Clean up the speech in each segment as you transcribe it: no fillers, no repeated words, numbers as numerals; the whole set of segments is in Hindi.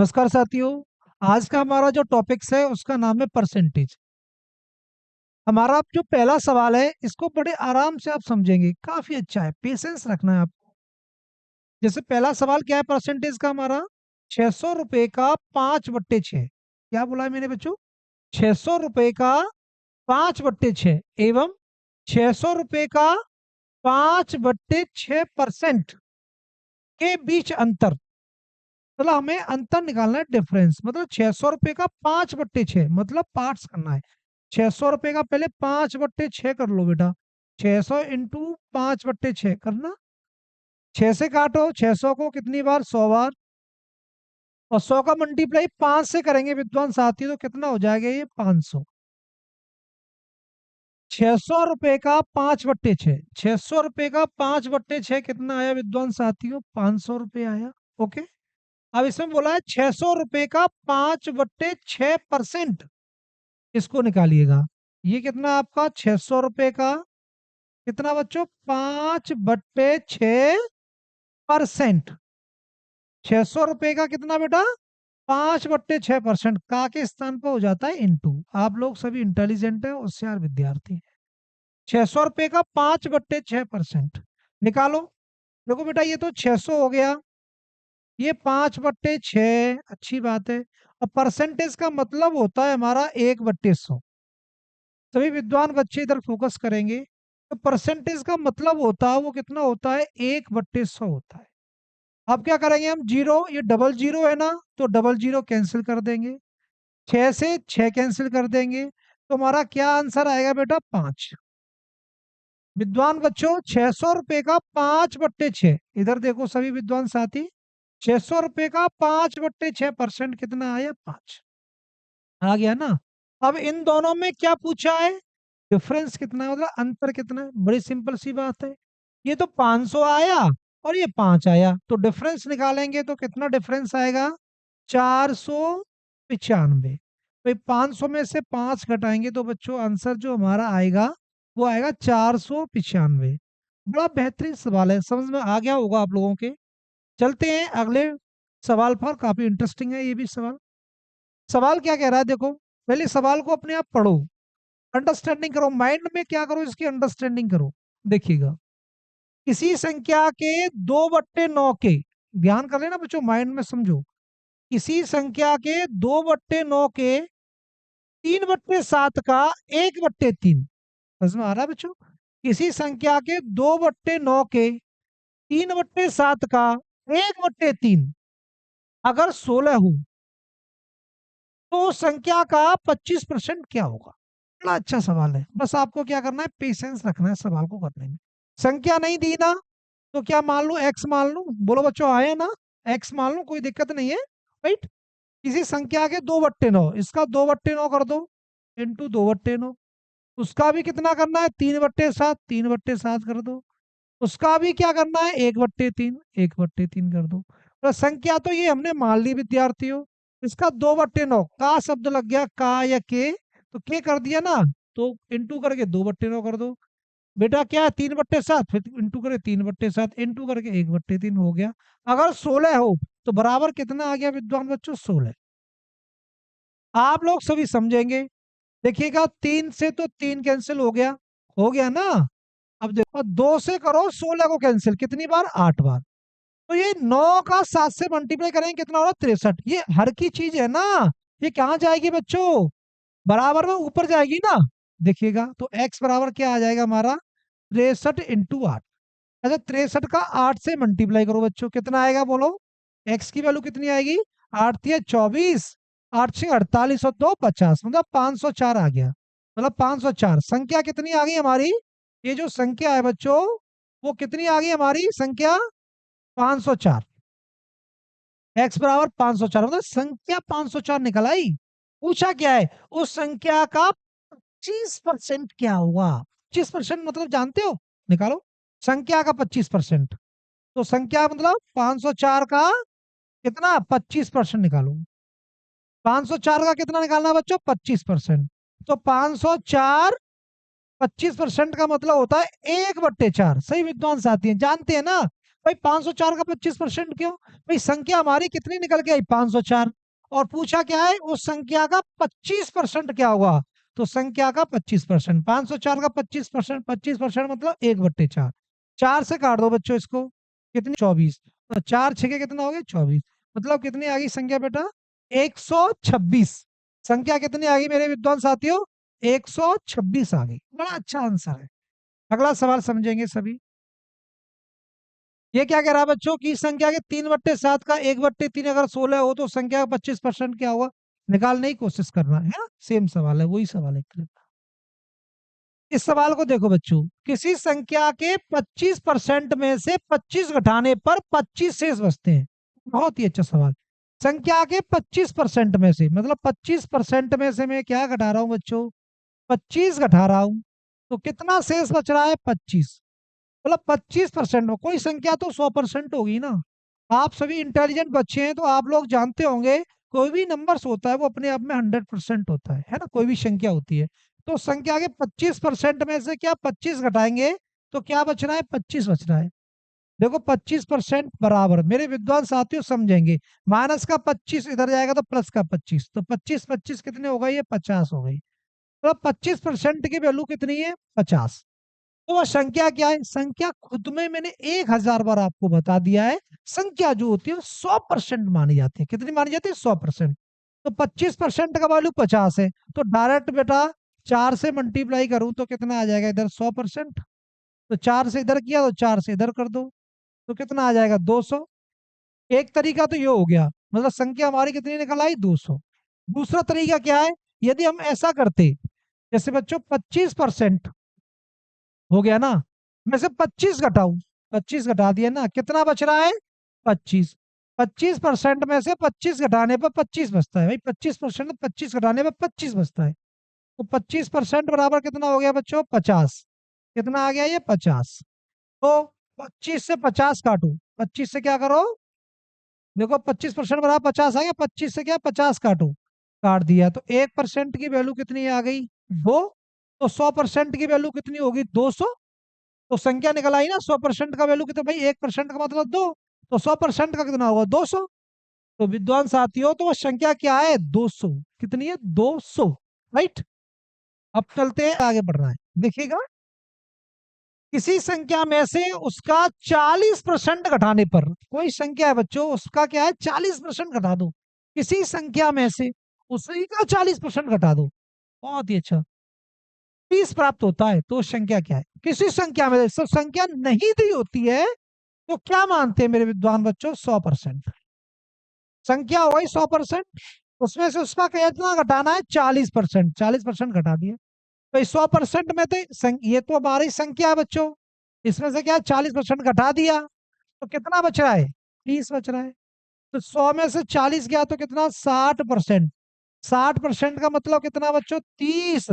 नमस्कार साथियों। आज का हमारा जो टॉपिक्स है उसका नाम है परसेंटेज। हमारा जो पहला सवाल है इसको बड़े आराम से आप समझेंगे, काफी अच्छा है, पेशेंस रखना है आपको। जैसे पहला सवाल क्या है परसेंटेज का हमारा, 600 रुपए का 5/6। क्या बोला है मैंने बच्चों? 600 रुपए का 5/6 एवं 600 रुपए का 5/6% के बीच अंतर। मतलब हमें अंतर निकालना है, डिफरेंस। मतलब 600 रुपए का 5/6 मतलब पार्ट्स करना है। 600 रुपए का पहले 5/6 कर लो बेटा। 600 इंटू 5/6 करना। 6 से काटो 600 को कितनी बार, 100 बार। और 100 का मल्टीप्लाई 5 से करेंगे विद्वान साथी, तो कितना हो जाएगा ये, 500। 600 रुपए का 5/6, 600 रुपए का 5/6 कितना आया विद्वान साथियों? 500 रुपए आया। ओके। अब इसमें बोला है 600 रुपए का 5/6%, इसको निकालिएगा। ये कितना आपका 600 रुपए का कितना बच्चों? 5/6%। 600 रुपए का कितना बेटा? 5/6%। का के स्थान पर हो जाता है इंटू। आप लोग सभी इंटेलिजेंट है, होशियार विद्यार्थी हैं। 600 रुपए का 5/6% निकालो। देखो बेटा ये तो 600 हो गया, ये 5/6, अच्छी बात है। और परसेंटेज का मतलब होता है हमारा 1/100। सभी विद्वान बच्चे इधर फोकस करेंगे। तो परसेंटेज का मतलब होता है वो कितना होता है, 1/100 होता है। अब क्या करेंगे हम, जीरो, ये डबल जीरो है ना, तो डबल जीरो कैंसिल कर देंगे। 6 से 6 कैंसिल कर देंगे, तो हमारा क्या आंसर आएगा बेटा? 5। विद्वान बच्चों 600 रुपए का 5/6, इधर देखो सभी विद्वान साथी, 600 रुपए का 5/6% कितना आया? 5 आ गया ना। अब इन दोनों में क्या पूछा है? डिफरेंस कितना है, मतलब अंतर कितना है। बड़ी सिंपल सी बात है। ये तो 500 आया और ये 5 आया, तो डिफरेंस निकालेंगे तो कितना डिफरेंस आएगा? 495। भाई 500 में से 5 घटाएंगे तो बच्चों आंसर जो हमारा आएगा वो आएगा 495। बड़ा बेहतरीन सवाल है, समझ में आ गया होगा आप लोगों के। चलते हैं अगले सवाल पर, काफी इंटरेस्टिंग है ये भी सवाल। सवाल क्या कह रहा है देखो, पहले सवाल को अपने आप पढ़ो, अंडरस्टैंडिंग करो, माइंड में क्या करो, इसकी अंडरस्टैंडिंग करो। देखिएगा, किसी संख्या के 2/9 के, ध्यान कर लेना बच्चों, माइंड में समझो। किसी संख्या के 2/9 के 3/7 का 1/3। समझ में आ रहा है बच्चों? किसी संख्या के 2/9 के 3/7 का 1/3 अगर 16 हो तो संख्या का 25% क्या होगा? बड़ा अच्छा सवाल है, बस आपको क्या करना है, पेशेंस रखना है सवाल को करने में। संख्या नहीं दी ना, तो क्या मान लूं, एक्स मान लूं। बोलो बच्चों, आए ना? एक्स मान लूं, कोई दिक्कत नहीं है, राइट। किसी संख्या के 2/9, इसका 2/9 कर दो, इंटू 2/9। उसका भी कितना करना है, 3/7, 3/7 कर दो। उसका भी क्या करना है, 1/3, 1/3 कर दो। तो संख्या तो ये हमने मान ली विद्यार्थियों। इसका 2/9 का शब्द लग गया, का या के, तो के कर दिया ना, तो इंटू करके 2/9 कर दो। बेटा क्या है, 3/7, फिर इंटू करे 3/7, इंटू करके 1/3 हो गया। अगर 16 हो तो बराबर कितना आ गया विद्वान बच्चों? 16। आप लोग सभी समझेंगे। देखिएगा, 3 से तो 3 कैंसिल हो गया ना। अब देखो 2 से करो 16 को कैंसिल, कितनी बार? 8 बार। तो ये 9 का 7 से मल्टीप्लाई करेंगे कितना होगा? 63। ये हर की चीज है ना, ये कहाँ जाएगी बच्चों? बराबर में ऊपर जाएगी ना। देखिएगा तो x बराबर क्या आ जाएगा हमारा? 63 इंटू 8। अच्छा 63 का 8 से मल्टीप्लाई करो बच्चों, कितना आएगा बोलो? x की वैल्यू कितनी आएगी? 8 थी 24, 8 से 48 और 2 50, मतलब 504 आ गया। मतलब 504 संख्या कितनी आ गई हमारी? ये जो संख्या है बच्चों, वो कितनी आ गई हमारी संख्या? 504। x बराबर 504, मतलब संख्या 504 निकल आई। पूछा क्या है, उस संख्या का 25% क्या होगा? 25% मतलब जानते हो? निकालो। संख्या का 25%, तो संख्या मतलब 504 का कितना? 25% निकालो। 504 का कितना निकालना है बच्चों? 25%। तो 504 25% का मतलब होता है 1/4। सही विद्वान साथी हैं, जानते हैं ना? भाई 504 का 25% क्यों? भाई संख्या हमारी कितनी निकल के आई? 504। और पूछा क्या है? उस संख्या का 25% क्या हुआ? तो संख्या का 25%, 504 का 25%, 25% मतलब 1/4। 4 से काट दो बच्चों इसको, कितनी? 24। तो 4 छके कितना हो गया? 24। मतलब कितनी आ गई संख्या बेटा? 126। संख्या कितनी आ गई मेरे विद्वान साथियों? 126 आ गई। बड़ा अच्छा आंसर है। अगला सवाल समझेंगे सभी। ये क्या कह रहा है बच्चों की? संख्या के 3/7 का 1/3 अगर 16 हो तो संख्या का 25% क्या हुआ? निकालने की कोशिश करना है ना? सेम सवाल है, वही सवाल है। इस सवाल को देखो बच्चों, किसी संख्या के 25% में से 25 घटाने पर 25 शेष बचते हैं। बहुत ही अच्छा सवाल। संख्या के 25% में से, मतलब 25% में से मैं क्या घटा रहा हूं बच्चों? 25 घटा रहा हूं। तो कितना शेष बच रहा है? 25। मतलब 25% में कोई संख्या तो 100% होगी ना। आप सभी इंटेलिजेंट बच्चे हैं तो आप लोग जानते होंगे, कोई भी नंबर्स होता है वो अपने आप में 100% होता है ना? कोई भी संख्या होती है। तो संख्या के 25% में से क्या 25 घटाएंगे तो क्या बच रहा है? 25 बच रहा है। देखो 25% बराबर, मेरे विद्वान साथियों समझेंगे, माइनस का 25 इधर जाएगा तो प्लस का 25, तो 25 25 कितने हो गए? ये 50 हो गई। तो 25% की वैल्यू कितनी है? 50। तो वह संख्या क्या है? संख्या खुद में मैंने 1000 बार आपको बता दिया है। संख्या जो होती है 100% मानी जाती है। कितनी मानी जाती है? 100%। तो 25% का वैल्यू 50 है, तो डायरेक्ट बेटा 4 से मल्टीप्लाई करूं तो कितना आ जाएगा इधर? 100%। तो 4 से इधर किया तो 4 से इधर कर दो, तो कितना आ जाएगा? 200। एक तरीका तो ये हो गया, मतलब संख्या हमारी कितनी निकल आई? 200। दूसरा तरीका क्या है? यदि हम ऐसा करते, जैसे बच्चों 25% हो गया ना, मैं से 25 घटाऊं, 25 घटा दिया ना, कितना बच रहा है? 25। 25% में से 25 घटाने पर 25 बचता है। भाई 25% 25 घटाने पर 25 बचता है। तो 25% बराबर कितना हो गया बच्चों? 50। कितना आ गया? ये 50। तो 25 से 50 काटो, 25 से क्या करो? देखो 25% बराबर 50 आ गया, 25 से क्या 50 काटो, काट दिया। तो 1% की वैल्यू कितनी आ गई? 2। तो 100% की वैल्यू कितनी होगी? 200। तो संख्या निकल आई ना 100% का वैल्यू कितना? भाई 1% का मतलब 2, तो 100% का कितना होगा? 200। तो विद्वान साथियों, तो वो संख्या क्या है? 200। कितनी है? 200। राइट। अब चलते हैं, आगे बढ़ना है। देखिएगा, किसी संख्या में से उसका 40% घटाने पर, कोई संख्या है बच्चों, उसका क्या है? 40% घटा दो। किसी संख्या में से उसी का 40% घटा दो। बहुत ही अच्छा। 30 प्राप्त होता है। तो संख्या क्या है? किसी संख्या में सब संख्या नहीं दी होती है तो क्या मानते हैं मेरे विद्वान बच्चों? 100%। संख्या हो गई 100%, उसमें से उसका कितना घटाना है? 40%। 40% घटा दिए। तो 100% में तो ये तो हमारी संख्या है बच्चों, इसमें से क्या 40% घटा दिया तो कितना बच रहा है? 30 बच रहा है। तो 100 में से 40 गया तो कितना? 60%। 60% का मतलब कितना बच्चों? 30।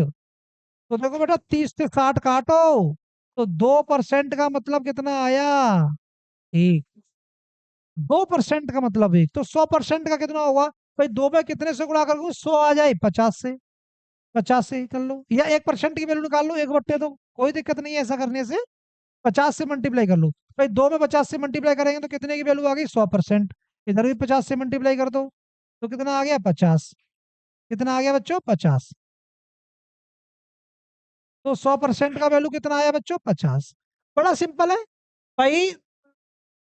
तो देखो बेटा 30 से 60 काटो, तो 2% का मतलब कितना आया? एक। 2% का मतलब एक, तो 100% का कितना होगा? भाई दो में कितने से गुणा करोगे? 100 आ जाए, 50 से। 50 से ही कर लो, या 1% की वैल्यू निकाल लो, 1/2, कोई दिक्कत नहीं है ऐसा करने से। 50 से मल्टीप्लाई कर लो। भाई दो में 50 से मल्टीप्लाई करेंगे तो कितने की वैल्यू आ गई? 100%। इधर भी 50 से मल्टीप्लाई कर दो, तो कितना आ गया? 50। कितना आ गया बच्चों? 50। तो 100% का वैल्यू कितना आया बच्चों? 50। बड़ा सिंपल है भाई।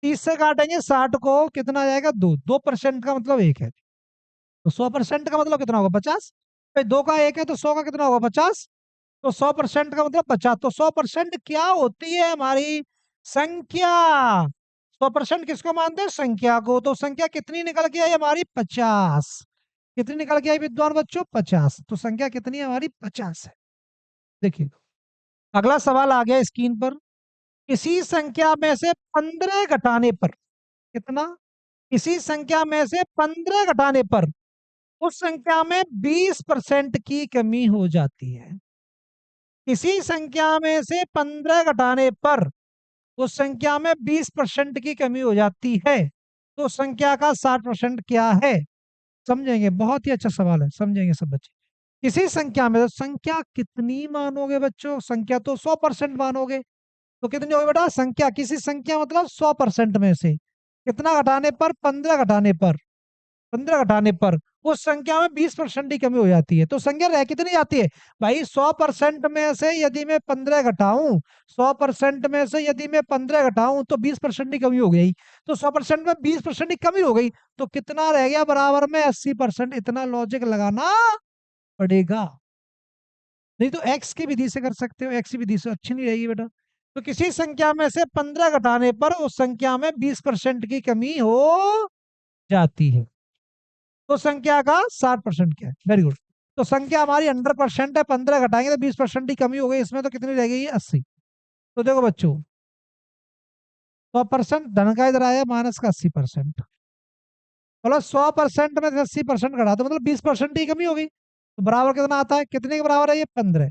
30 से काटेंगे 60 को, कितना आ जाएगा? 2%। का मतलब एक है, तो 100% का मतलब कितना होगा? 50। भाई दो का एक है तो 100 का कितना होगा? 50। तो 100% का मतलब 50। तो 100% क्या होती है हमारी? संख्या। 100% किसको मानते हैं? संख्या को। तो संख्या कितनी निकल के आई हमारी? 50। कितनी निकल के आई विद्वान बच्चों? 50। तो संख्या कितनी है हमारी? 50 है। देखिए, अगला सवाल आ गया स्क्रीन पर। किसी संख्या में से 15 घटाने पर, कितना? किसी संख्या में से 15 घटाने पर उस संख्या में 20% की कमी हो जाती है। किसी संख्या में से 15 घटाने पर उस संख्या में 20% की कमी हो जाती है, तो संख्या का 60% क्या है? समझेंगे, बहुत ही अच्छा सवाल है, समझेंगे सब बच्चे। किसी संख्या में, तो संख्या कितनी मानोगे बच्चों? संख्या तो 100% मानोगे। तो कितनी होगी बेटा संख्या, किसी संख्या मतलब 100% में से कितना घटाने पर, 15 घटाने पर, 15 घटाने पर उस संख्या में 20% की कमी हो जाती है। तो संख्या रह कितनी जाती है भाई, 100% में से यदि मैं 15 घटाऊं, 100% में से यदि मैं 15 घटाऊं तो 20% की कमी हो गई। तो 100% में 20% की कमी हो गई, तो कितना रह गया बराबर में 80%। इतना लॉजिक लगाना पड़ेगा, नहीं तो एक्स की विधि से कर सकते हो, एक्स की विधि से अच्छी नहीं रहेगी बेटा। तो किसी संख्या में से 15 घटाने पर उस संख्या में 20% की कमी हो जाती है। तो संख्या का 60% क्या है, वेरी गुड। तो संख्या हमारी 100% है, 15 घटाएंगे तो 20% की कमी हो गई, इसमें तो कितनी रह गई 80। तो देखो बच्चों 100% धन का इधर आया, माइनस का 80%, मतलब 100% में से 80% घटा दो, मतलब 20% की कमी हो गई। तो बराबर कितना आता है, कितने के बराबर है ये 15।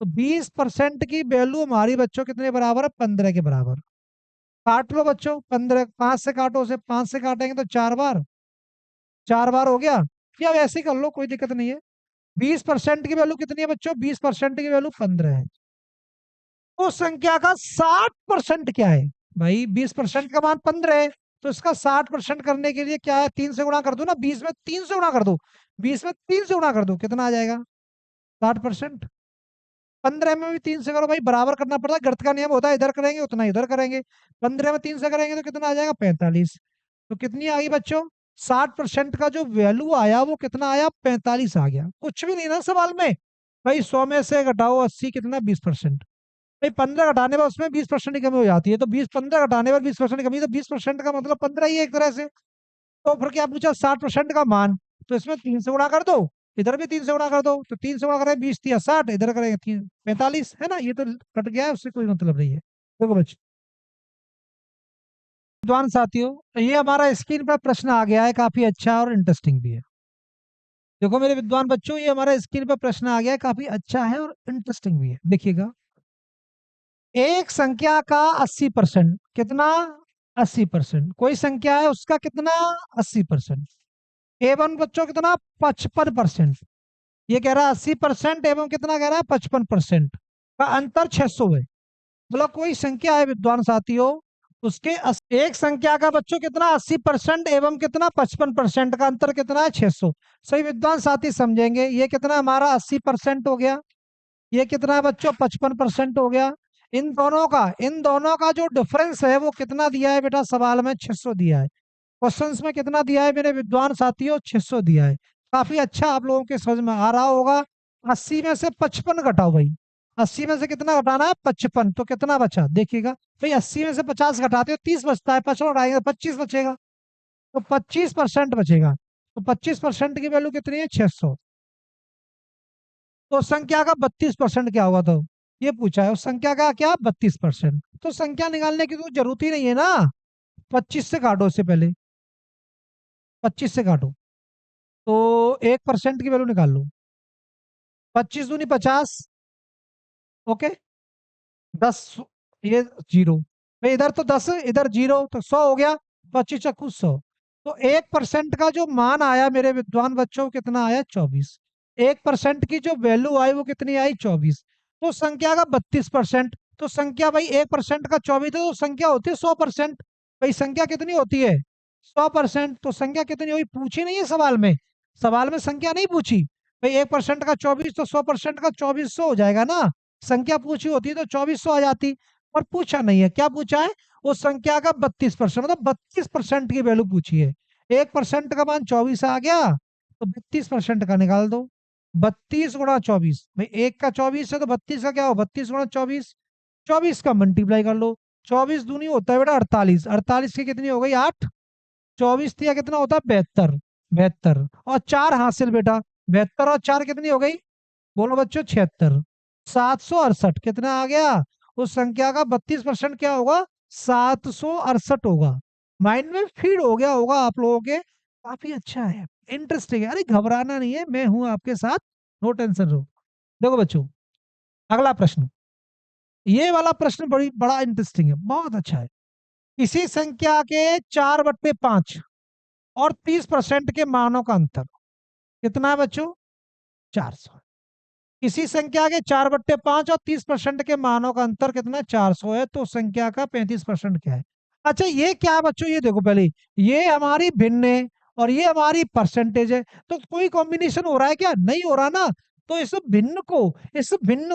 तो 20% की वैल्यू हमारी बच्चों कितने बराबर है, 15 के बराबर। काट लो बच्चों, 15 5 से काटो, उसे 5 से काटेंगे तो 4 बार, 4 बार हो गया। या वैसे ही कर लो, कोई दिक्कत नहीं है। 20% की वैल्यू कितनी है बच्चों, 20% की वैल्यू 15 है। उस संख्या का 60% क्या है भाई, 20% का मान 15 है, तो इसका 60% करने के लिए क्या है, 3 से गुणा कर दो ना, 20 में 3 से गुणा कर दो, 20 में 3 से गुणा कर दो, कितना आ जाएगा 60%। 15 में भी 3 से करो भाई, बराबर करना पड़ता है, गणित का नियम होता है, इधर करेंगे उतना इधर करेंगे। 15 में 3 से करेंगे तो कितना आ जाएगा 45। तो कितनी आ गई बच्चों, 60% का जो वैल्यू आया वो कितना आया, 45 आ गया। कुछ भी नहीं ना सवाल में भाई, 100 में से घटाओ 80, कितना 20%। भाई 15 घटाने पर उसमें 20% की कमी हो जाती है, तो 15 घटाने पर 20% की कमी, तो 20% का मतलब 15 ही है एक तरह से। तो फिर क्या पूछा, 60% का मान, तो इसमें 3 से गुणा कर दो, इधर भी 3 से गुणा कर दो, तो 3 से गुणा करें 20 या 60, इधर करेंगे 45, है ना, ये तो कट गया है, उससे कोई मतलब नहीं है। देखो बच्चों विद्वान साथियों, ये हमारा स्क्रीन पर प्रश्न आ गया है, काफी अच्छा और इंटरेस्टिंग भी है। देखो मेरे विद्वान बच्चों, ये हमारा स्क्रीन पर प्रश्न आ गया है, काफी अच्छा है और इंटरेस्टिंग भी है, देखिएगा। एक संख्या का 80%, कितना 80%, कोई संख्या है उसका कितना 80%, एवं बच्चों कितना 55%। ये कह रहा है 80% एवं कितना कह रहा है 55% का अंतर 600 है। मतलब कोई संख्या है विद्वान साथियों, उसके एक संख्या का बच्चों कितना 80% एवं कितना 55% का अंतर कितना है 600। सही विद्वान साथी समझेंगे, ये कितना हमारा 80% हो गया, ये कितना है बच्चों 55% हो गया। इन दोनों का जो डिफरेंस है वो कितना दिया है बेटा सवाल में, 600 दिया है। क्वेश्चंस में कितना दिया है मेरे विद्वान साथियों, 600 दिया है। काफी अच्छा आप लोगों के समझ में आ रहा होगा। 80 में से 55 घटाओ भाई, 80 में से कितना घटाना है 55, तो कितना बचा देखिएगा भाई, 80 में से 50 घटाते हो 30 बचता है, 55 घटाएंगे तो 25 बचेगा, तो 25% बचेगा। तो 25% की वैल्यू कितनी है 600। तो संख्या का 32% क्या होगा, तो ये पूछा है उस संख्या का क्या 32%। तो संख्या निकालने की तो जरूरत ही नहीं है ना, 25 से काटो, इससे पहले 25 से काटो, तो 1% की वैल्यू निकाल लो। 25 दूनी 50, ओके, 10, ये जीरो, तो इधर तो 10, इधर जीरो, तो 100 हो गया, 25 × 100। तो 1% का जो मान आया मेरे विद्वान बच्चों कितना आया 24। 1% की जो वैल्यू आई वो कितनी आई 24। तो संख्या का 32%, तो संख्या भाई 1% का 24 है, तो संख्या होती है 100%। भाई संख्या कितनी होती है 100%। तो संख्या कितनी हुई पूछी नहीं है सवाल में, सवाल में संख्या नहीं पूछी भाई, 1% का 24 तो 100% का 2400 हो जाएगा ना। संख्या पूछी होती तो 2400 आ जाती, पर पूछा नहीं है, क्या पूछा है उस संख्या का 32%, मतलब 32% की वैल्यू पूछी है। 1% का मान 24 आ गया, तो 32% का निकाल दो। 32 × 24, भाई एक का 24 है तो 32 का क्या हो 32 × 24, 24 का मल्टीप्लाई कर लो। 24 दूनी होता है बेटा 48, 48 की कितनी हो गई 8, 24 दिया कितना होता है 72, 72 और 4 हासिल बेटा, 72 और 4 कितनी हो गई, बोलो बच्चों 76, 768 कितना आ गया, उस संख्या का 32% क्या होगा 768 होगा। माइंड में फीड हो गया होगा आप लोगों के, काफी अच्छा है, इंटरेस्टिंग है, अरे घबराना नहीं है, मैं हूं आपके साथ, नो टेंशन रो। देखो बच्चों अगला प्रश्न, ये वाला प्रश्न बड़ा इंटरेस्टिंग है, बहुत अच्छा है। इसी संख्या के 4/5 और 30% के मानों का अंतर कितना है बच्चों 400। किसी संख्या के 4/5 और 30% के मानों का अंतर कितना 400 है, तो संख्या का 35% क्या है? अच्छा ये क्या है बच्चों, ये देखो पहले, ये हमारी भिन्न है और ये हमारी परसेंटेज है, तो कोई कॉम्बिनेशन हो रहा है क्या? नहीं हो रहा ना। तो इस भिन्न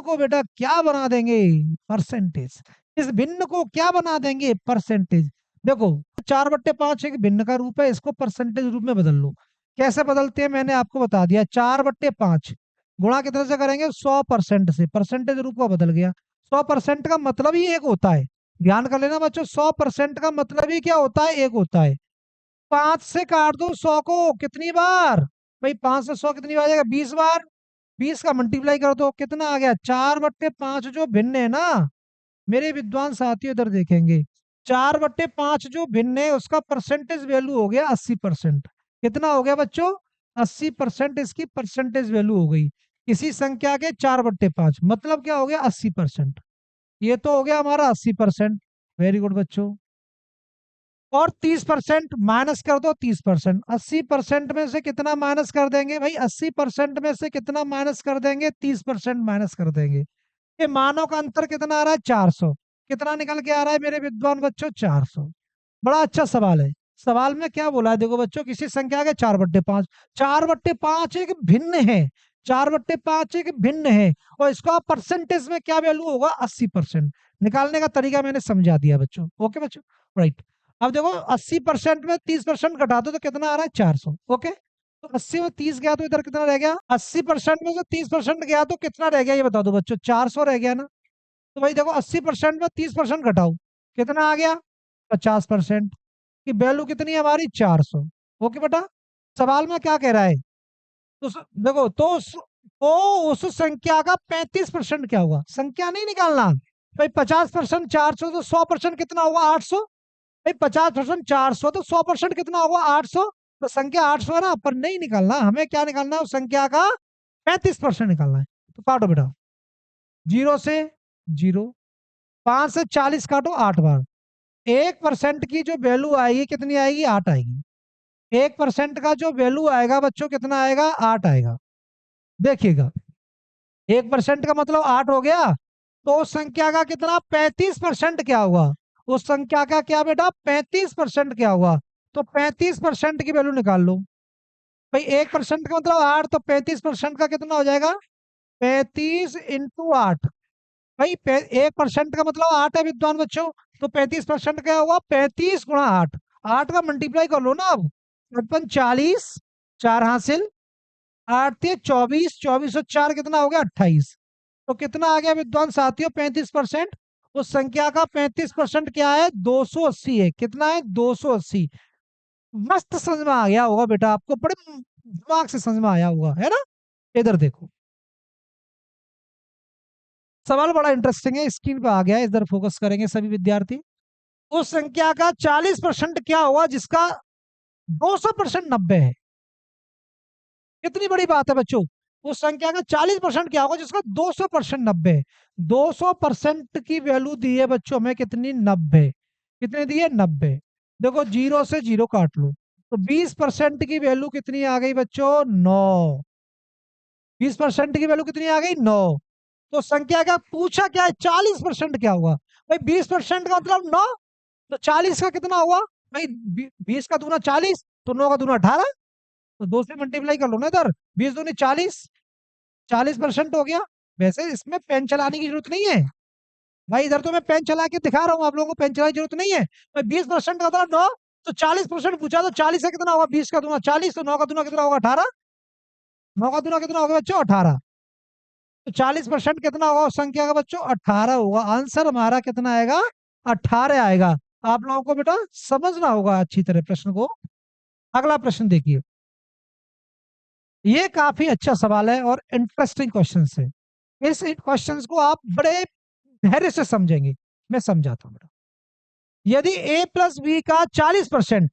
को बेटा क्या बना देंगे? परसेंटेज। इस भिन्न को क्या बना देंगे? परसेंटेज। देखो 4/5 एक भिन्न का रूप है, इसको परसेंटेज रूप में बदल लो। कैसे बदलते हैं मैंने आपको बता दिया। 4/5 गुणा कितने से करेंगे? 100% से, परसेंटेज रूप का बदल गया। 100% का मतलब ही एक होता है, ध्यान कर लेना बच्चों। 100% का मतलब ही क्या होता है? एक होता है। 5 से काट दो 100 को, कितनी बार भाई? 5 से 100 कितनी बार आ जाएगा? 20 बार। 20 का मल्टीप्लाई कर दो, कितना आ गया? 4/5 जो भिन्न है ना मेरे विद्वान साथियों, इधर देखेंगे, 4/5 जो भिन्न है उसका परसेंटेज वैल्यू हो गया 80%। कितना हो गया बच्चों? 80% इसकी परसेंटेज वैल्यू हो गई। किसी संख्या के 4/5 मतलब क्या हो गया? 80%। ये तो हो गया हमारा 80%। वेरी गुड बच्चों। और 30% माइनस कर दो। 30%, 80% में से कितना माइनस कर देंगे भाई? 80% में से कितना माइनस कर देंगे? 30% माइनस कर देंगे। ये मानों का अंतर कितना आ रहा है? 400। कितना निकल के आ रहा है मेरे विद्वान बच्चों? 400। बड़ा अच्छा सवाल है। सवाल में क्या बोला है देखो बच्चों, किसी संख्या के 4/5। 4/5 एक भिन्न है। 4/5 एक भिन्न है और इसका परसेंटेज में क्या वैल्यू होगा? 80%। निकालने का तरीका मैंने समझा दिया बच्चों। ओके बच्चों, राइट। अब देखो 80% में 30% घटा दो तो कितना आ रहा है? 400। ओके, तो 80 में 30 गया तो इधर कितना रह गया? 80% में से 30% गया तो कितना रह गया? ये बता दो बच्चों। 400 रह गया ना। तो भाई देखो 80% में 30% घटाओ, कितना आ गया? 50%। की वैल्यू कितनी है हमारी? 400। ओके बेटा, सवाल में क्या कह रहा है? तो देखो तो उस संख्या का 35% क्या होगा? संख्या नहीं निकालना भाई। 50% 400 तो 100% कितना होगा? 800। भाई 50% 400 तो 100% कितना होगा? 800। तो संख्या 800 है ना, पर नहीं निकालना हमें। क्या निकालना है? उस संख्या का 35% निकालना है। तो काटो बेटा, 0 से 0, 5 से 40 काटो 8 बार। 1% की जो वैल्यू आएगी कितनी आएगी? 8 आएगी। 1% का जो वैल्यू आएगा बच्चों कितना आएगा? 8 आएगा। देखिएगा, 1% का मतलब 8 हो गया। तो उस संख्या का कितना? 35% क्या हुआ? उस संख्या का क्या बेटा? 35% क्या हुआ? तो 35% की वैल्यू निकाल लो भाई। 1% का मतलब 8, तो 35% का कितना हो जाएगा? 35 × 8। भाई 1% का मतलब 8 है विद्वान बच्चों। तो 35% क्या हुआ? 35 × 8। 8 का मल्टीप्लाई कर लो ना अब। 55 40, 4 हासिल, 8 × 24, 24 और 4 कितना हो गया? 28। तो कितना आ गया विद्वान साथियों? 35%। उस संख्या का 35% क्या है? 280 है। कितना है? 280। मस्त समझ में आ गया होगा बेटा आपको, बड़े दिमाग से समझ में आया होगा, है ना? इधर देखो, सवाल बड़ा इंटरेस्टिंग है, स्क्रीन पे आ गया है, इधर फोकस करेंगे सभी विद्यार्थी। उस संख्या का 40% क्या हुआ जिसका 200% 90 है? कितनी बड़ी बात है बच्चों। उस संख्या का 40% क्या होगा जिसका 200% 90 है? 200% की वैल्यू दी है बच्चों हमें कितनी? 90। कितने दी है? 90। देखो 0 से 0 काट लो, तो 20% की वैल्यू कितनी आ गई बच्चों? 9। 20% की वैल्यू कितनी आ गई? 9। तो संख्या का पूछा क्या है? 40% क्या हुआ भाई? 20% का मतलब 9, तो 40 का कितना हुआ भाई? 20 का दूना 40, तो 9 का दूना 18। तो 2 से मल्टीप्लाई कर लो ना इधर। 20 दूनी 40, 40% हो गया। वैसे इसमें पेन चलाने की जरूरत नहीं है भाई, इधर तो मैं पेन चला के दिखा रहा हूँ, आप लोगों को पेन चलाने की जरूरत नहीं है भाई। 20% का था 9, तो 40% पूछा, तो 40 का कितना होगा? 20 का दूना 40, तो 9 का दूना कितना होगा? 18। 9 का दूना कितना होगा बच्चों? 18। तो 40% कितना होगा उस संख्या का बच्चों? 18 होगा। आंसर हमारा कितना आएगा? 18 आएगा। आप लोगों को बेटा समझना होगा अच्छी तरह प्रश्न को। अगला प्रश्न देखिए, ये काफी अच्छा सवाल है और इंटरेस्टिंग क्वेश्चन है। इस क्वेश्चन को आप बड़े धैर्य से समझेंगे। मैं समझाता हूँ बेटा। यदि a प्लस बी का 40%,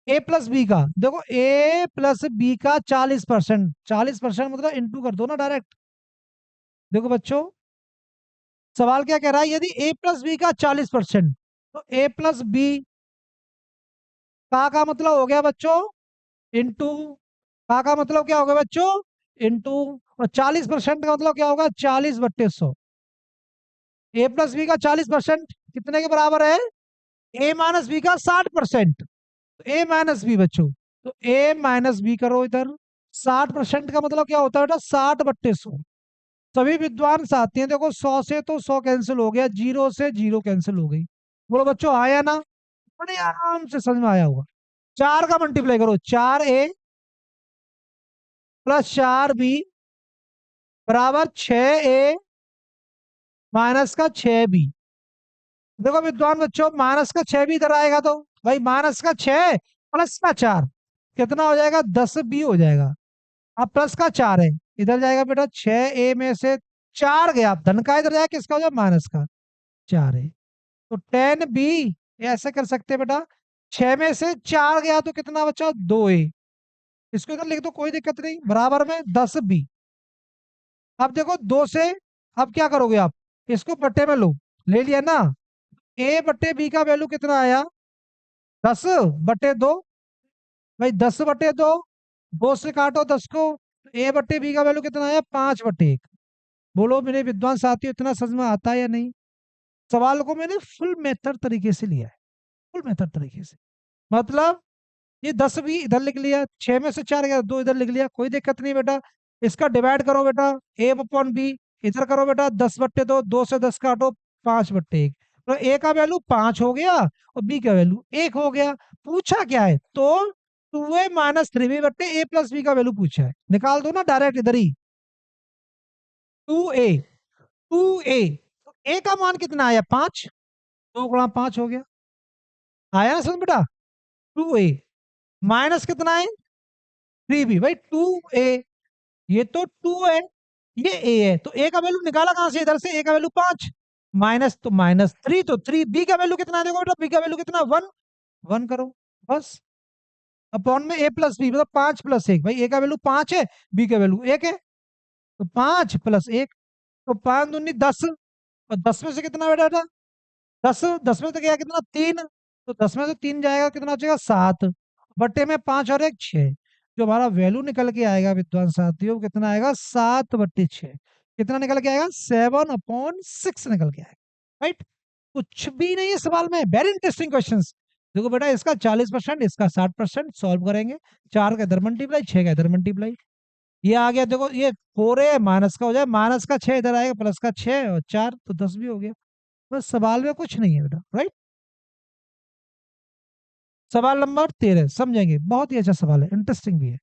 ए प्लस बी का, देखो a प्लस बी का 40%, 40% मतलब इंटू कर दो ना डायरेक्ट। देखो बच्चों, सवाल क्या कह रहा है? यदि a प्लस बी का 40%, तो a प्लस बी का मतलब हो गया बच्चों इंटू का मतलब क्या हो गया बच्चों? इंटू, और 40% का मतलब क्या होगा, 40/100। ए प्लस बी का 40% कितने के बराबर है, ए माइनस बी का 60%। ए माइनस बी बच्चों, तो ए माइनस बी करो इधर। 60% का मतलब क्या होता है बेटा, 60/100। सभी विद्वान साथी हैं, देखो 100 से तो 100 कैंसिल हो गया, 0 से 0 कैंसिल हो गई। बोलो बच्चों आया ना, बड़े आराम से समझ में आया होगा। 4 का मल्टीप्लाई करो, 4a प्लस 4b बराबर 6a माइनस का 6b। देखो विद्वान बच्चों, माइनस का 6 भी इधर आएगा तो भाई माइनस का 6 प्लस का 4 कितना हो जाएगा, 10b हो जाएगा। अब प्लस का 4 है, इधर जाएगा बेटा 6a में से 4 गया, धन का इधर जाएगा, किसका हो जाएगा, माइनस का 4 है। तो 10b, ऐसे कर सकते हैं बेटा, 6 में से 4 गया तो कितना बचा, 2a। इसको इधर लिख दो, कोई दिक्कत नहीं, बराबर में 10b। अब देखो 2 से, अब क्या करोगे आप, इसको बट्टे में लो, ले लिया ना। ए बट्टे बी का वैल्यू कितना आया, 10/2। भाई 10/2, 2 से काटो 10 को, ए बट्टे बी का वैल्यू कितना आया, 5/1। बोलो मेरे विद्वान साथियों, इतना समझ में आता है या नहीं। सवाल को मैंने फुल मेथड तरीके से लिया है, फुल मेथड तरीके से। मतलब ये 10 भी इधर लिख लिया, 6 में से 4 गया, 2 इधर लिख लिया, कोई दिक्कत नहीं बेटा। इसका डिवाइड करो बेटा, ए अपॉन बी, इधर करो बेटा 10/2, 2 से 10 काटो, 5/1। तो ए का वैल्यू 5 हो गया और बी का वैल्यू 1 हो गया। पूछा क्या है, तो 2a माइनस 3b बट्टे ए प्लस बी का वैल्यू पूछा है, निकाल दो ना डायरेक्ट इधर ही। 2a, 2a, तो ए का मान कितना आया, 5, 2 × 5 हो गया, आया ना समझ बेटा। 2a माइनस कितना है, 3b। भाई 2a, ये तो 2 है, ये a है, तो a का वैल्यू निकाला कहां से, इधर से, a का वैल्यू 5, माइनस तो -3, तो 3, b का वैल्यू कितना है, देखो बेटा b का वैल्यू कितना, 1, 1 करो बस। अपॉन में a प्लस बी, मतलब 5+1, भाई a का वैल्यू 5 है, b का वैल्यू 1 है, तो 5+1, तो 5 दूनी 10, और 10 में से कितना बेटा, 10, 10 में से गया कितना, 3, तो 10 में से 3 जाएगा, कितना बचेगा, 7, बट्टे में 5 और 1 6। जो हमारा वैल्यू निकल के आएगा विद्वान साथियों, कितना आएगा, 7/6। कितना निकल के आएगा, 7/6 निकल के आएगा। राइट, कुछ भी नहीं है सवाल में, वेरी इंटरेस्टिंग क्वेश्चन। देखो बेटा, इसका 40%, इसका 60%, सॉल्व करेंगे। 4 का इधर मल्टीप्लाई, 6 का इधर मल्टीप्लाई, ये आ गया। देखो ये 4 है, माइनस का हो जाए, माइनस का 6 इधर आएगा, प्लस का 6 और 4, तो 10 भी हो गया। बस सवाल में कुछ नहीं है बेटा। राइट, सवाल नंबर 13 समझेंगे, बहुत ही अच्छा सवाल है, इंटरेस्टिंग भी है।